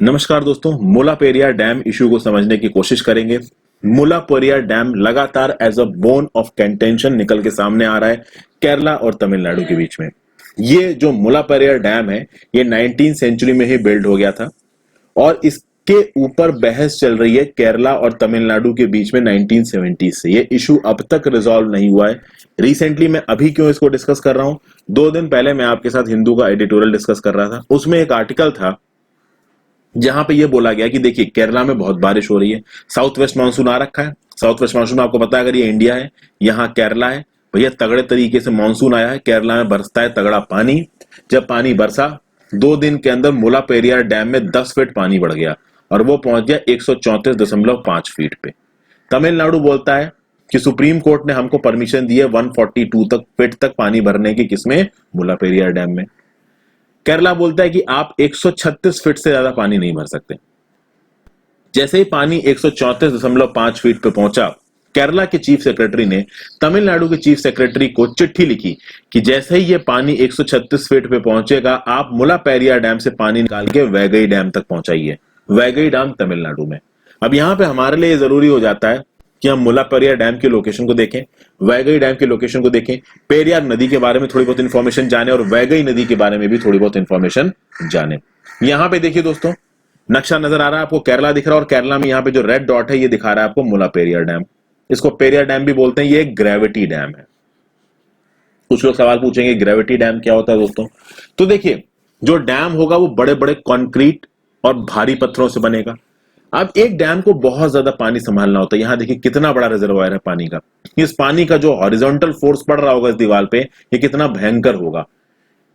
नमस्कार दोस्तों, Mullaperiyar dam issue को समझने की कोशिश करेंगे। मुल्लापेरियार डैम लगातार as a bone of contention निकल के सामने आ रहा है केरला और तमिलनाडु के बीच में। ये जो मुल्लापेरियार डैम है ये 19th सेंचुरी में ही बिल्ड हो गया था और इसके ऊपर बहस चल रही है केरला और तमिलनाडु के बीच में 1970 से। ये इशू अब तक रिजॉल्व नहीं हुआ है। रिसेंटली मैं अभी क्यों इसको डिस्कस कर रहा हूं, 2 दिन पहले मैं आपके साथ हिंदू का एडिटोरियल डिस्कस कर रहा था। उसमें एक आर्टिकल था जहां पे ये बोला गया कि देखिए केरला में बहुत बारिश हो रही है, साउथ वेस्ट मानसून आ रखा है। साउथ वेस्ट मानसून आपको पता है, अगर ये इंडिया है, यहाँ केरला है, भैया तगड़े तरीके से मानसून आया है। केरला में बरसता है तगड़ा पानी। जब पानी बरसा 2 दिन के अंदर मुल्लापेरियार डैम में 10 फीट पानी बढ़ गया और वो पहुंच गया 134.5 फीट पे। तमिलनाडु बोलता है कि सुप्रीम कोर्ट ने हमको परमिशन दी है 142 फीट तक पानी भरने की, किसमें? मुल्लापेरियार डैम में। केरला बोलता है कि आप 136 फीट से ज्यादा पानी नहीं भर सकते। जैसे ही पानी 134.5 फीट पे पहुंचा, केरला के चीफ सेक्रेटरी ने तमिलनाडु के चीफ सेक्रेटरी को चिट्ठी लिखी कि जैसे ही ये पानी 136 फीट पे पहुंचेगा, आप मुल्लापेरियार डैम से पानी निकाल के वैगई डैम तक पहुंचाइए। वैगई डैम तमिलनाडु में। अब यहां पे हमारे लिए जरूरी हो जाता है कि हम मुल्लापेरियार डैम की लोकेशन को देखें, वैगई डैम की लोकेशन को देखें, पेरियार नदी के बारे में थोड़ी बहुत इंफॉर्मेशन जाने और वैगई नदी के बारे में भी थोड़ी बहुत इंफॉर्मेशन जाने। यहां पे देखिए दोस्तों, नक्शा नजर आ रहा है आपको, केरला दिख रहा है और केरला में यहां पे जो रेड डॉट है ये दिखा रहा है आपको मुल्लापेरियार डैम। इसको पेरियार डैम भी बोलते हैं। ये एक ग्रेविटी डैम है। कुछ लोग सवाल पूछेंगे ग्रेविटी डैम क्या होता है दोस्तों। तो देखिए, जो डैम होगा वो बड़े बड़े कंक्रीट और भारी पत्थरों से बनेगा। अब एक डैम को बहुत ज्यादा पानी संभालना होता है। यहां देखिए कितना बड़ा रिजर्वायर है पानी का। इस पानी का जो हॉरिजॉन्टल फोर्स पड़ रहा होगा इस दीवार पे, ये कितना भयंकर होगा।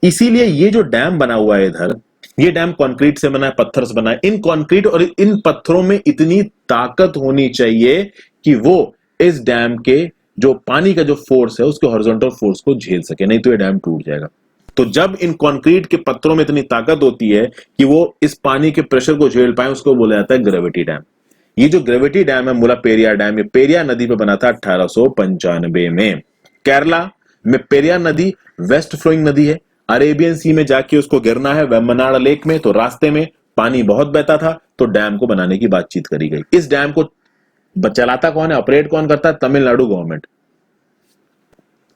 इसीलिए ये जो डैम बना हुआ है इधर, ये डैम कंक्रीट से बना है, पत्थर से बना है। इन कंक्रीट और इन पत्थरों में इतनी ताकत होनी चाहिए कि वो इस डैम के जो पानी का जो फोर्स है उसके हॉरिजॉन्टल फोर्स को झेल सके, नहीं तो ये डैम टूट जाएगा। तो जब इन कंक्रीट के पत्थरों में इतनी ताकत होती है कि वो इस पानी के प्रेशर को झेल पाए, उसको बोला जाता है ग्रेविटी डैम। ये जो ग्रेविटी डैम है मुल्लापेरियार डैम, ये पेरियार नदी पे बना था 1895 में। केरला में पेरियार नदी वेस्ट फ्लोइंग नदी है। अरेबियन सी में जाके उसको गिरना है वेम्बनाड लेक में, तो रास्ते में पानी बहुत बहता था, तो डैम को बनाने की बातचीत करी गई। इस डैम को चलाता कौन है, ऑपरेट कौन करता है? तमिलनाडु गवर्नमेंट।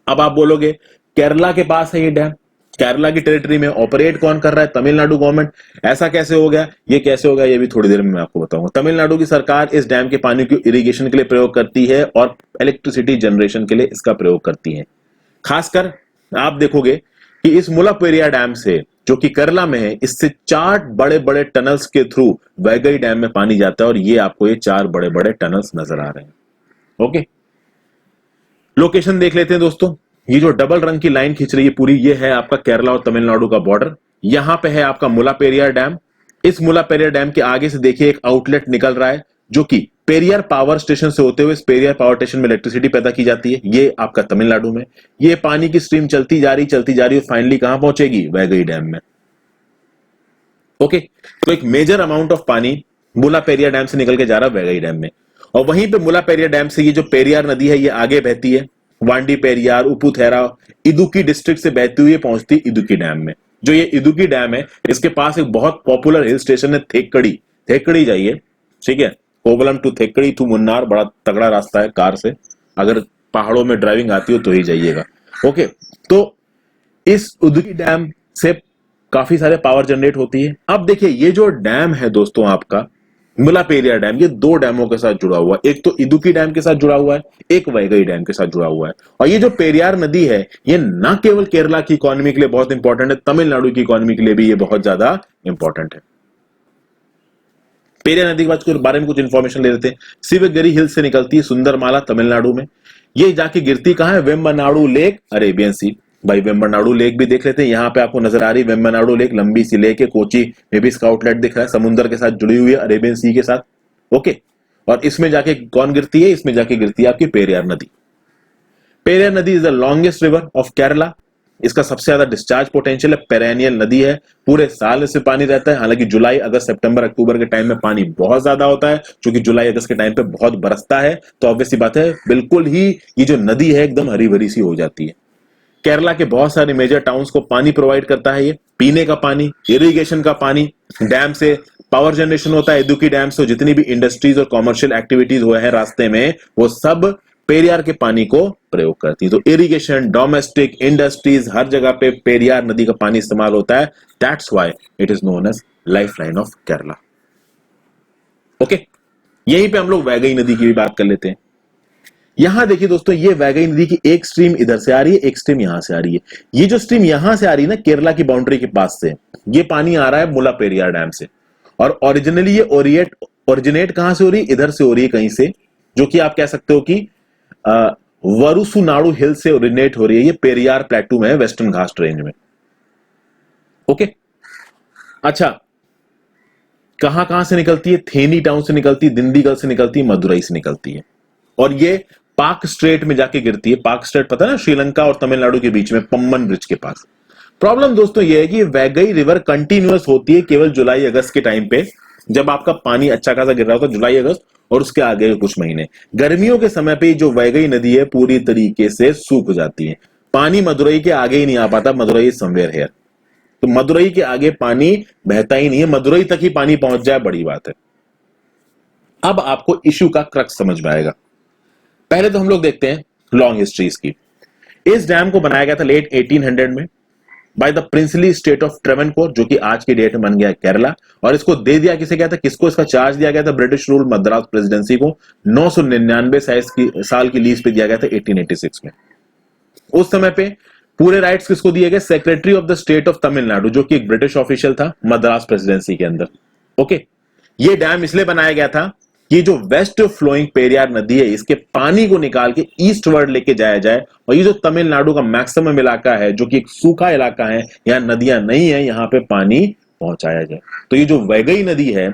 अब आप बोलोगे केरला के पास है ये डैम, केरला की टेरिटरी में, ऑपरेट कौन कर रहा है? तमिलनाडु गवर्नमेंट। ऐसा कैसे हो गया? ये कैसे हो गया ये भी थोड़ी देर में मैं आपको बताऊंगा। तमिलनाडु की सरकार इस डैम के पानी को इरिगेशन के लिए प्रयोग करती है और इलेक्ट्रिसिटी जनरेशन के लिए इसका प्रयोग करती है। खासकर आप देखोगे कि इस मुल्लापेरियार डैम से, जो कि केरला में है, इससे 4 बड़े बड़े टनल्स के थ्रू वैगई डैम में पानी जाता है और ये आपको ये 4 बड़े बड़े टनल्स नजर आ रहे हैं। ओके, लोकेशन देख लेते हैं दोस्तों। ये जो डबल रंग की लाइन खींच रही है पूरी, ये है आपका केरला और तमिलनाडु का बॉर्डर। यहां पे है आपका मुल्लापेरियार डैम। इस मुल्लापेरियार डैम के आगे से देखिए एक आउटलेट निकल रहा है, जो कि पेरियार पावर स्टेशन से होते हुए इस पेरियार पावर स्टेशन में इलेक्ट्रिसिटी पैदा की जाती है। ये आपका तमिलनाडु में। ये पानी की स्ट्रीम चलती जा रही और फाइनली कहां पहुंचेगी? वैगई डैम में। ओके, तो एक मेजर अमाउंट ऑफ पानी मुल्लापेरियार डैम से निकल के जा रहा है वैगई डैम में। और वहीं पे मुल्लापेरियार डैम से ये जो पेरियार नदी है ये आगे बहती है, वांडी पेरियार, उपुथेरा, इदुक्की डिस्ट्रिक्ट से बहती हुई पहुंचती इदुक्की डैम में। जो ये इदुक्की डैम है, इसके पास एक बहुत पॉपुलर हिल स्टेशन है थेक्कड़ी। थेक्कड़ी जाइए, ठीक है, कोवलम टू थेक्कड़ी टू मुन्नार, बड़ा तगड़ा रास्ता है कार से। अगर पहाड़ों में ड्राइविंग आती हो तो ही जाइएगा। ओके, तो इस इदुक्की डैम से काफी सारे पावर जनरेट होती है। अब देखिए ये जो डैम है दोस्तों आपका मुल्लापेरियार डैम, ये 2 डैमों के साथ जुड़ा हुआ है। एक तो इदुक्की डैम के साथ जुड़ा हुआ है, एक वैगई डैम के साथ जुड़ा हुआ है। और ये जो पेरियार नदी है, ये ना केवल केरला की इकोनॉमी के लिए बहुत इंपॉर्टेंट है, तमिलनाडु की इकोनॉमी के लिए भी ये बहुत ज्यादा इंपॉर्टेंट है। पेरियार नदी के बारे में कुछ इंफॉर्मेशन ले लेते हैं। शिवगिरी हिल से निकलती है सुंदरमाला तमिलनाडु में। ये जाके गिरती कहां है? वेम्बनाडु लेक, अरेबियन सी। भाई वेम्बनाडु लेक भी देख लेते हैं। यहां पे आपको नजर आ रही है वेम्बनाडु लेक, लंबी सी लेक है। कोची में भी इसका आउटलेट दिख रहा है, समुद्र के साथ जुड़ी हुई है, अरेबियन सी के साथ। ओके, और इसमें जाके कौन गिरती है? इसमें जाके गिरती है आपकी पेरियार नदी। पेरियार नदी is the longest river of Kerala. इसका सबसे ज्यादा डिस्चार्ज पोटेंशियल है, पेरेनियल नदी है, पूरे साल इससे पानी रहता है। हालांकि जुलाई अगस्त सितंबर अक्टूबर के टाइम में पानी बहुत ज्यादा होता है, क्योंकि जुलाई अगस्त के टाइम पे बहुत बरसता है, तो ऑब्वियस सी बात है बिल्कुल ही ये जो नदी है एकदम हरी भरी सी हो जाती है। केरला के बहुत सारे मेजर टाउन्स को पानी प्रोवाइड करता है। ये पीने का पानी, इरिगेशन का पानी, डैम से पावर जनरेशन होता है, इदुक्की डैम से जितनी भी इंडस्ट्रीज और कॉमर्शियल एक्टिविटीज हुए हैं रास्ते में, वो सब पेरियार के पानी को प्रयोग करती है। तो इरिगेशन, डोमेस्टिक, इंडस्ट्रीज, हर जगह पे पेरियार नदी का पानी इस्तेमाल होता है। That's why it is known as lifeline of Kerala. Okay, यहीं पे हम लोग वैगई नदी की भी बात कर लेते हैं। यहां देखिए दोस्तों, ये वैगई नदी की एक स्ट्रीम इधर से आ रही है, एक स्ट्रीम यहां से आ रही है। ये जो स्ट्रीम यहां से आ रही है ना, केरला की बाउंड्री के पास से, ये पानी आ रहा है मुला पेरियार डैम से। और ओरिजिनली ये ओरिजिनेट कहां से हो रही है? इधर से हो रही है कहीं से, जो कि आप कह सकते हो कि वरुसुनाडु हिल से ओरिजिनेट हो रही है। ये पेरियार प्लेटू में है, वेस्टर्न घाट रेंज में। ओके, अच्छा, कहां कहां से निकलती है? थेनी टाउन से निकलती है, दिंडीगल से निकलती है, मदुरई से निकलती है, और ये पाक स्ट्रेट में जाके गिरती है। पाक स्ट्रेट पता है ना, श्रीलंका और तमिलनाडु के बीच में, पम्बन ब्रिज के पास। प्रॉब्लम दोस्तों ये है कि वैगई रिवर कंटिन्यूअस होती है केवल जुलाई अगस्त के टाइम पे, जब आपका पानी अच्छा खासा गिर रहा होता है, जुलाई अगस्त, और उसके आगे कुछ महीने। गर्मियों के समय पे जो वैगई नदी है पूरी तरीके से सूख जाती है। पानी मदुरई के आगे ही नहीं आ पाता, मदुरई समवेयर हियर। तो मदुरई के आगे पानी बहता ही नहीं है, मदुरई तक ही पानी पहुंच जाए बड़ी बात है। अब आपको इश्यू का क्रक्स समझ में आएगा। पहले तो हम लोग देखते हैं लॉन्ग हिस्ट्रीज की। इस डैम को बनाया गया था लेट 1800 में by the princely state of Travancore, जो कि आज की डेट में बन गया है केरला। और इसको दे दिया किसे गया था? किसको इसका चार्ज दिया गया था? ब्रिटिश रूल मद्रास प्रेसिडेंसी को। 999 साल की लीज पे दिया गया था 1886 में। उस समय पे पूरे राइट्स किसको दिए गए? Secretary of the state of Tamil Nadu, जो कि एक ब्रिटिश ऑफिशियल था मद्रास प्रेसिडेंसी के अंदर। ओके, ये डैम इसलिए बनाया गया था कि जो वेस्ट फ्लोइंग पेरियार नदी है, इसके पानी को निकाल के ईस्टवर्ड लेके जाया जाए, और ये जो तमिलनाडु का मैक्सिमम इलाका है, जो कि एक सूखा इलाका है, यहां नदियां नहीं है, यहां पे पानी पहुंचाया जाए। तो ये जो वैगई नदी है,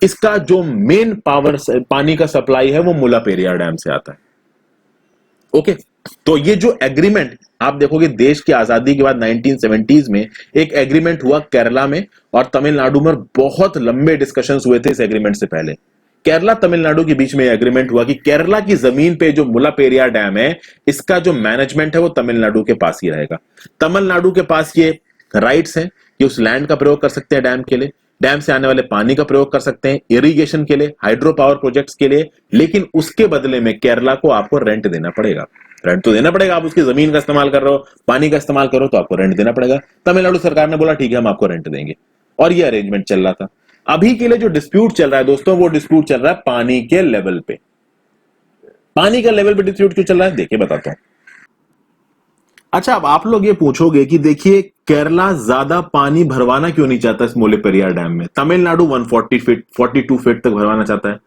इसका जो मेन पानी का सप्लाई है, वो मुला पेरियार डैम से आता है। ओके, तो ये जो एग्रीमेंट आप देखोगे, देश की आजादी के बाद 1970s में एक एग्रीमेंट हुआ केरला में और तमिलनाडु में। बहुत लंबे डिस्कशंस हुए थे इस एग्रीमेंट से पहले। केरला तमिलनाडु के बीच में एग्रीमेंट हुआ कि केरला की जमीन पे जो मुला पेरियार डैम है, इसका जो मैनेजमेंट है वो तमिलनाडु के पास ही रहेगा। तमिलनाडु के पास ये राइट्स हैं कि उस लैंड का प्रयोग कर सकते हैं डैम के लिए, डैम से आने वाले पानी का प्रयोग कर सकते हैं इरिगेशन के लिए, हाइड्रो पावर प्रोजेक्ट्स के लिए, लेकिन उसके बदले में केरला को आपको रेंट देना पड़ेगा। रेंट तो देना पड़ेगा, आप उसकी जमीन का इस्तेमाल कर रहे हो, पानी का इस्तेमाल कर रहे हो, तो आपको रेंट देना पड़ेगा। तमिलनाडु सरकार ने बोला ठीक है, हम आपको रेंट देंगे, और ये अरेंजमेंट चल रहा था। अभी के लिए जो डिस्प्यूट चल रहा है दोस्तों, वो डिस्प्यूट चल रहा है पानी के लेवल पे। पानी का लेवल पे डिस्प्यूट क्यों चल रहा है, देखिए बताता हूं। अच्छा, अब आप लोग ये पूछोगे कि देखिए केरला ज्यादा पानी भरवाना क्यों नहीं चाहता इस मुला पेरियार डैम में? तमिलनाडु 140 फीट 42 फीट तक भरवाना चाहता है,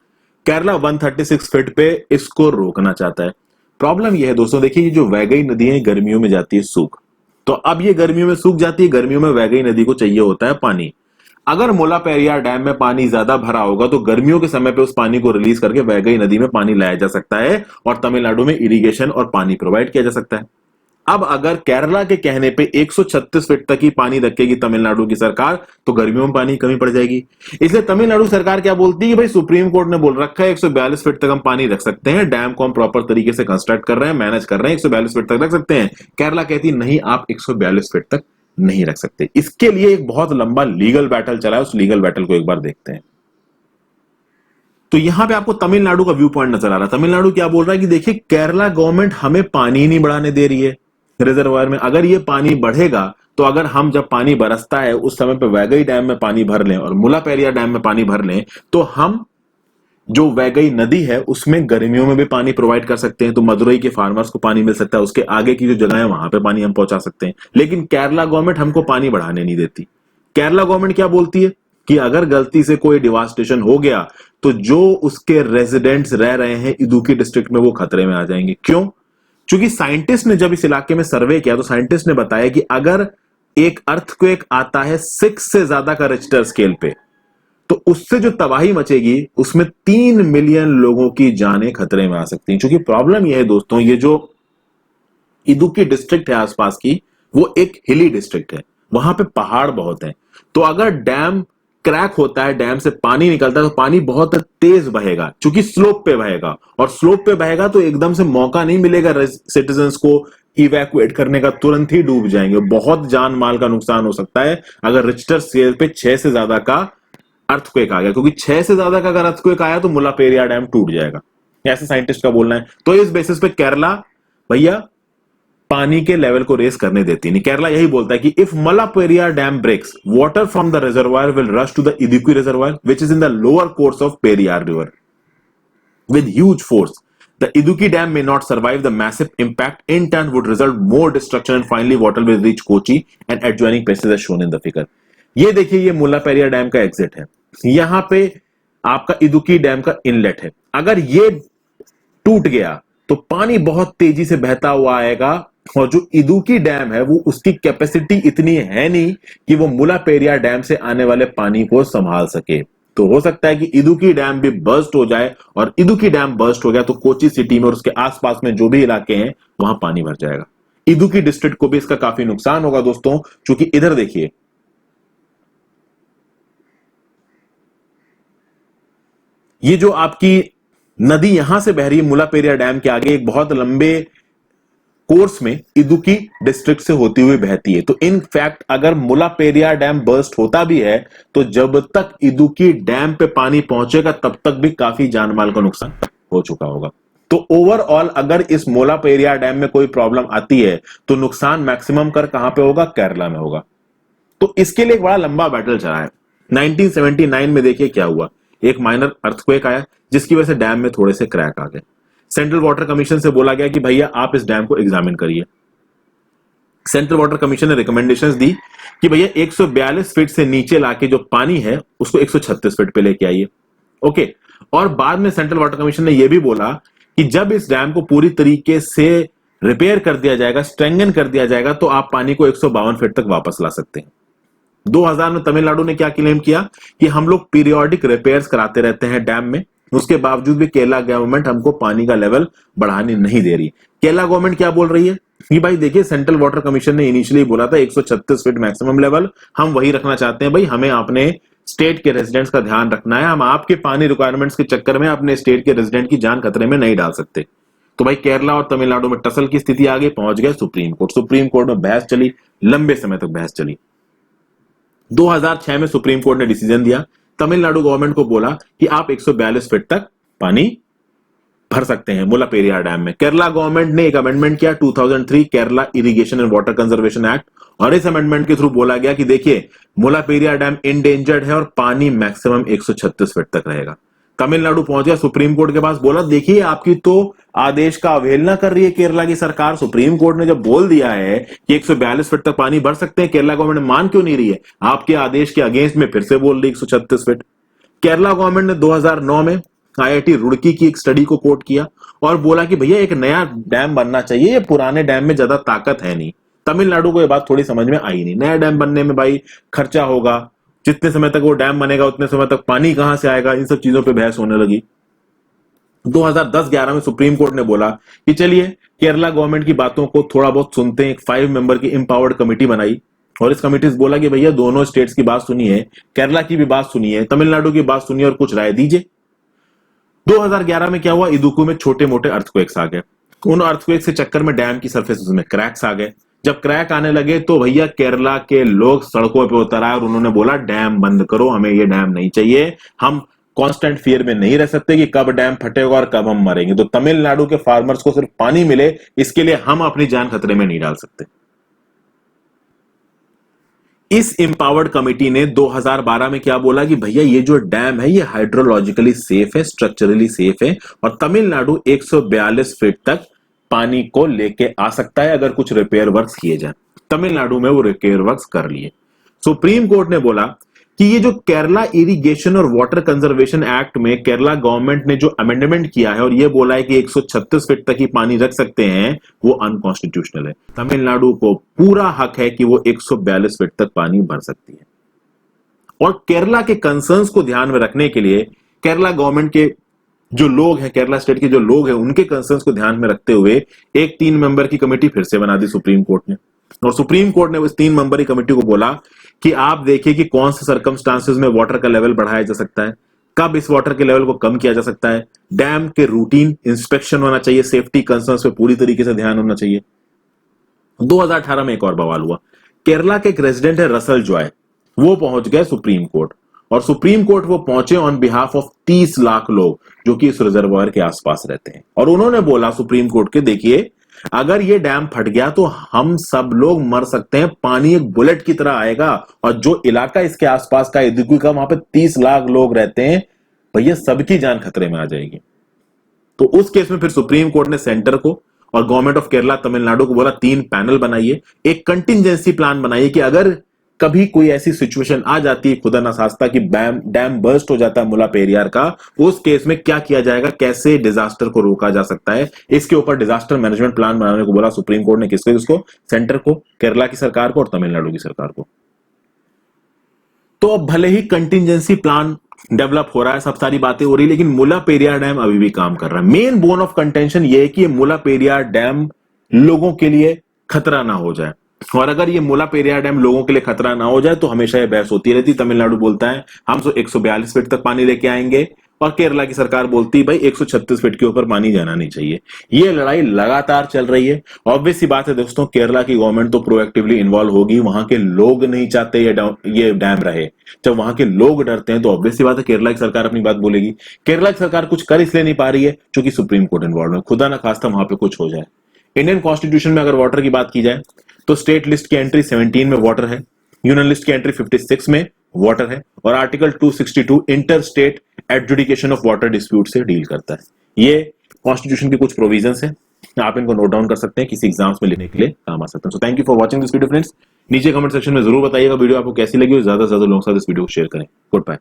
केरला 136 फीट पे इसको रोकना चाहता है। प्रॉब्लम यह है दोस्तों, देखिए ये जो वैगई नदी है गर्मियों में जाती है सूख, तो अब ये गर्मियों में सूख जाती है, गर्मियों में वैगई नदी को चाहिए होता है पानी। अगर मुला पेरियार डैम में पानी ज्यादा भरा होगा तो गर्मियों के समय पे उस पानी को रिलीज करके वैगई नदी में पानी लाया जा सकता है और तमिलनाडु में इरिगेशन और पानी प्रोवाइड किया जा सकता है। अब अगर केरला के कहने पे 136 फीट तक ही पानी रखेगी तमिलनाडु की सरकार, तो गर्मियों में पानी कमी पड़ जाएगी। इसलिए तमिलनाडु सरकार क्या बोलती है कि भाई सुप्रीम कोर्ट ने बोल रखा है 142 फीट तक हम पानी रख सकते हैं, डैम को हम प्रॉपर तरीके से कंस्ट्रक्ट कर रहे हैं, मैनेज कर रहे हैं, 142 फीट तक रख सकते हैं। केरला कहती नहीं, आप 142 फीट तक नहीं रख सकते। इसके लिए एक बहुत लंबा लीगल बैटल चला है, उस लीगल बैटल को एक बार देखते हैं। तो यहां पे आपको तमिलनाडु का व्यू पॉइंट नजर आ रहा है। तमिलनाडु क्या बोल रहा है कि देखिए केरला गवर्नमेंट हमें पानी नहीं बढ़ाने दे रही है रिजर्वायर में। अगर ये पानी बढ़ेगा तो अगर हम जब पानी बरसता है उस समय पे वैगई डैम में पानी भर लें और मुला पेरियार डैम में पानी भर लें, तो हम जो वैगई नदी है उसमें गर्मियों में भी पानी प्रोवाइड कर सकते हैं, तो मदुरई के फार्मर्स को पानी मिल सकता है, उसके आगे की जो जगह है वहां पे पानी हम पहुंचा सकते हैं। लेकिन केरला गवर्नमेंट हमको पानी बढ़ाने नहीं देती। केरला गवर्नमेंट क्या बोलती है कि अगर गलती से कोई डिवास्टेशन हो गया तो जो उसके रेजिडेंट्स रह रहे हैं इदुक्की डिस्ट्रिक्ट में, वो खतरे में आ जाएंगे। क्यों? क्योंकि साइंटिस्ट ने जब इस इलाके में सर्वे किया तो साइंटिस्ट ने बताया कि अगर एक अर्थक्वेक आता है 6 से ज्यादा का रिक्टर स्केल पे, तो उससे जो तबाही मचेगी उसमें 3 मिलियन लोगों की जानें खतरे में आ सकती हैं। क्योंकि प्रॉब्लम यह है दोस्तों, ये जो इदुक्की डिस्ट्रिक्ट है आसपास की, वो एक हिली डिस्ट्रिक्ट है, वहां पे पहाड़ बहुत हैं। तो अगर डैम क्रैक होता है, डैम से पानी निकलता है, तो पानी बहुत तेज बहेगा, क्योंकि स्लोप पे बहेगा, और स्लोप पे बहेगा तो एकदम से मौका नहीं मिलेगा सिटीजन्स को इवैक्यूएट करने का, तुरंत ही डूब जाएंगे। बहुत जान माल का नुकसान हो सकता है अगर रिक्टर स्केल पे 6 से ज्यादा का अर्थक्वेक आ गया, क्योंकि 6 से ज्यादा का अगर अर्थक्वेक आया तो मुल्लापेरिया डैम टूट जाएगा, ऐसे साइंटिस्ट का बोलना है। तो इस बेसिस पे केरला भैया पानी के लेवल को रेस करने देती नहीं। केरला यही बोलता है कि if Mullaperiyar dam breaks, water from the reservoir will rush to the Idukki reservoir which is in the lower course of Periyar river with huge force. The Idukki Dam may not survive the massive impact. In turn, would result more destruction and finally water will reach Kochi and adjoining places as shown in the figure. ये देखिए, ये मुल्लापेरिया dam का exit है, यहां पे आपका Idukki dam का inlet है। अगर ये टूट गया तो पानी बहुत तेजी से बहता हुआ आएगा, और जो इदुक्की डैम है वो उसकी कैपेसिटी इतनी है नहीं कि वो मुल्लापेरिया डैम से आने वाले पानी को संभाल सके। तो हो सकता है कि इदुक्की डैम भी बर्स्ट हो जाए, और इदुक्की डैम बर्स्ट हो गया तो कोची सिटी में और उसके आसपास में जो भी इलाके हैं वहां पानी भर जाएगा। इदुक्की डिस्ट्रिक्ट को भी इसका काफी नुकसान होगा दोस्तों, क्योंकि इधर देखिए, ये जो आपकी नदी यहां से बह रही है मुल्लापेरिया डैम के आगे, एक बहुत लंबे कोर्स में इदुक्की डिस्ट्रिक्ट से होती हुई बहती है। तो इन फैक्ट अगर मुल्लापेरिया डैम बर्स्ट होता भी है तो जब तक इदुक्की डैम पे पानी पहुंचेगा तब तक भी काफी जानमाल का नुकसान हो चुका होगा। तो ओवरऑल अगर इस मुल्लापेरिया डैम में कोई प्रॉब्लम आती है तो नुकसान मैक्सिमम कर कहां पे होगा? केरला में होगा। तो इसके लिए एक बड़ा लंबा बैटल चला है। 1979 में देखिए क्या हुआ, एक माइनर अर्थक्वेक आया जिसकी वजह से डैम में थोड़े से क्रैक आ गए। सेंट्रल वाटर कमीशन से बोला गया कि भैया आप इस डैम को एग्जामिन करिए। सेंट्रल वाटर कमीशन ने रिकमेंडेशंस दी कि भैया 142 फीट से नीचे लाके जो पानी है उसको 136 फीट पे लेके आइए। ओके, और बाद में सेंट्रल वाटर कमीशन ने यह भी बोला कि जब इस डैम को पूरी तरीके से रिपेयर कर दिया जाएगा, स्ट्रेंगन कर दिया जाएगा, तो आप पानी को 152 फीट तक वापस ला सकते हैं। 2000 में तमिलनाडु ने क्या क्लेम किया कि हम लोग पीरियोडिक रिपेयर्स कराते रहते हैं डैम में, उसके बावजूद भी केरला गवर्नमेंट हमको पानी का लेवल बढ़ाने नहीं दे रही। केरला गवर्नमेंट क्या बोल रही है कि भाई देखिए, सेंट्रल वाटर कमीशन ने इनिशियली बोला था 136 फीट मैक्सिमम लेवल, हम वही रखना चाहते हैं। भाई हमें अपने स्टेट के रेजिडेंट्स का ध्यान रखना है, हम आपके पानी रिक्वायरमेंट्स के चक्कर में अपने स्टेट के रेजिडेंट की जान खतरे में नहीं डाल सकते। तो भाई केरला और तमिलनाडु में टसल की स्थिति आ गई, पहुंच गए सुप्रीम कोर्ट। सुप्रीम कोर्ट में बहस चली, लंबे समय तक बहस चली। 2006 में सुप्रीम कोर्ट ने डिसीजन दिया, तमिलनाडु गवर्नमेंट को बोला कि आप 142 फीट तक पानी भर सकते हैं मुल्लापेरिया डैम में। केरला गवर्नमेंट ने एक अमेंडमेंट किया 2003 Kerala irrigation and water conservation act, और इस अमेंडमेंट के थ्रू बोला गया कि देखिए मुल्लापेरिया डैम इंडेंजर्ड है और पानी मैक्सिमम 136 फीट तक रहेगा। तमिलनाडु पहुंच गया सुप्रीम कोर्ट के पास, बोला देखिए आपकी तो आदेश का अवहेलना कर रही है केरला की सरकार। सुप्रीम कोर्ट ने जब बोल दिया है कि 142 फीट तक पानी भर सकते हैं, केरला गवर्नमेंट मान क्यों नहीं रही है? आपके आदेश के अगेंस्ट में फिर से बोल रही 136 फीट। केरला गवर्नमेंट ने 2009 में आईआईटी रुड़की की एक स्टडी को कोट किया और बोला कि भैया एक नया डैम बनना चाहिए, ये पुराने डैम में ज्यादा ताकत है नहीं। तमिलनाडु को ये बात थोड़ी समझ में आई नहीं। नया डैम बनने में भाई खर्चा होगा, जितने समय तक वो डैम बनेगा उतने समय तक पानी कहां से आएगा, इन सब चीजों पे बहस होने लगी। 2010-11 में सुप्रीम कोर्ट ने बोला कि चलिए केरला गवर्नमेंट की बातों को थोड़ा बहुत सुनते हैं। एक 5 मेंबर की एम्पावर्ड कमेटी बनाई और इस कमेटी से बोला कि भैया दोनों स्टेट्स की बात सुनिए, केरला की भी बात सुनिए, तमिलनाडु की बात सुनिए और कुछ राय दीजिए। 2011 में क्या हुआ, इदुक्की में छोटे मोटे अर्थक्वेक्स आ गए। उन अर्थक्वेक्स के चक्कर में डैम की सरफेस में क्रैक्स आ गए। जब क्रैक आने लगे तो भैया केरला के लोग सड़कों पे उतर आए और उन्होंने बोला डैम बंद करो, हमें ये डैम नहीं चाहिए, हम कांस्टेंट फियर में नहीं रह सकते कि कब डैम फटेगा और कब हम मरेंगे। तो तमिलनाडु के फार्मर्स को सिर्फ पानी मिले, इसके लिए हम अपनी जान खतरे में नहीं डाल सकते। इस एम्पावर्ड कमेटी ने 2012 में क्या बोला कि भैया ये जो डैम है ये हाइड्रोलॉजिकली सेफ है, स्ट्रक्चरली सेफ है और तमिलनाडु 142 फीट तक पानी को लेके आ सकता है अगर कुछ रिपेयर वर्क्स किए जाए। तमिलनाडु में वो रिपेयर वर्क्स कर लिए। सुप्रीम कोर्ट ने बोला कि ये जो केरला इरिगेशन और वाटर कंजर्वेशन एक्ट में केरला गवर्नमेंट ने जो अमेंडमेंट किया है और ये बोला है कि 136 फीट तक ही पानी रख सकते हैं, वो अनकॉन्स्टिट्यूशनल है। तमिलनाडु को पूरा हक है कि वो 142 फीट तक पानी भर सकती है। और केरला के कंसर्न्स को ध्यान में रखने के लिए केरला गवर्नमेंट के जो लोग हैं, केरला स्टेट के जो लोग हैं, उनके कंसर्न्स को ध्यान में रखते हुए एक 3 मेंबर की कमेटी फिर से बना दी सुप्रीम कोर्ट ने। और सुप्रीम कोर्ट ने उस 3 मेंबर की कमेटी को बोला कि आप देखिए कि कौन से सर्कमस्टांसेस में वाटर का लेवल बढ़ाया जा सकता है, कब इस वाटर के लेवल को कम किया जा सकता है। डैम के रूटीन इंस्पेक्शन होना चाहिए, सेफ्टी कंसर्न्स पे पूरी तरीके से ध्यान होना चाहिए। 2018 में एक और बवाल हुआ। केरला के एक रेजिडेंट है रसल जॉय, वो पहुंच गए सुप्रीम कोर्ट, और सुप्रीम कोर्ट वो पहुंचे ऑन बिहाफ ऑफ 30 लाख लोग जो कि इस रिजर्वायर के आसपास रहते हैं। और उन्होंने बोला सुप्रीम कोर्ट के, देखिए अगर ये डैम फट गया तो हम सब लोग मर सकते हैं, पानी एक बुलेट की तरह आएगा, और जो इलाका इसके आसपास का इदुक्की का वहां पे 30 लाख लोग रहते हैं, भैया सबकी जान खतरे में आ जाएगी। तो उस केस में फिर सुप्रीम कोर्ट ने सेंटर को और गवर्नमेंट ऑफ केरला तमिलनाडु को बोला 3 पैनल बनाइए, एक कंटिजेंसी प्लान बनाइए कि अगर कभी कोई ऐसी सिचुएशन आ जाती है खुदा ना खास्ता कि डैम बर्स्ट हो जाता है मुला पेरियार का, उस केस में क्या किया जाएगा, कैसे डिजास्टर को रोका जा सकता है, इसके ऊपर डिजास्टर मैनेजमेंट प्लान बनाने को बोला सुप्रीम कोर्ट ने। किसको? इसको सेंटर को, केरला की सरकार को और तमिलनाडु की सरकार को। तो अब भले ही कंटिजेंसी प्लान डेवलप हो रहा है, सब सारी बातें हो रही है, लेकिन मुला पेरियार डैम अभी भी काम कर रहा है। मेन बोन ऑफ कंटेंशन ये है कि ये मुला पेरियार डैम लोगों के लिए खतरा ना हो जाए, और अगर ये मुला पेरियार डैम लोगों के लिए खतरा ना हो जाए तो हमेशा ये बहस होती रहती। तमिलनाडु बोलता है हम 142 फीट तक पानी लेके आएंगे, और केरला की सरकार बोलती है भाई 136 फीट के ऊपर पानी जाना नहीं चाहिए। ये लड़ाई लगातार चल रही है। ऑब्वियस सी बात है दोस्तों, केरला की गवर्नमेंट तो प्रोएक्टिवली इन्वॉल्व होगी, वहां के लोग नहीं चाहते ये डैम रहे। जब वहां के लोग डरते हैं तो ऑब्वियस सी बात है केरला की सरकार अपनी बात बोलेगी। केरला की सरकार कुछ कर इसलिए नहीं पा रही है क्योंकि सुप्रीम कोर्ट इन्वॉल्व है, खुदा ना खास्ता वहां पे कुछ हो जाए। इंडियन कॉन्स्टिट्यूशन में अगर वाटर की बात की जाए तो स्टेट लिस्ट की एंट्री 17 में वाटर है, यूनियन लिस्ट की एंट्री 56 में वाटर है, और article 262 inter state adjudication of water dispute से डील करता है। ये कॉन्स्टिट्यूशन की कुछ प्रोविजंस है, आप इनको नोट डाउन कर सकते हैं, किसी एग्जाम्स में लिखने के लिए काम आ सकते हैं। So thank you for watching this video friends. नीचे कमेंट सेक्शन में जरूर बताइएगा वीडियो आपको कैसी लगी, और ज्यादा से ज्यादा लोगों के साथ इस वीडियो को शेयर करें। Good bye.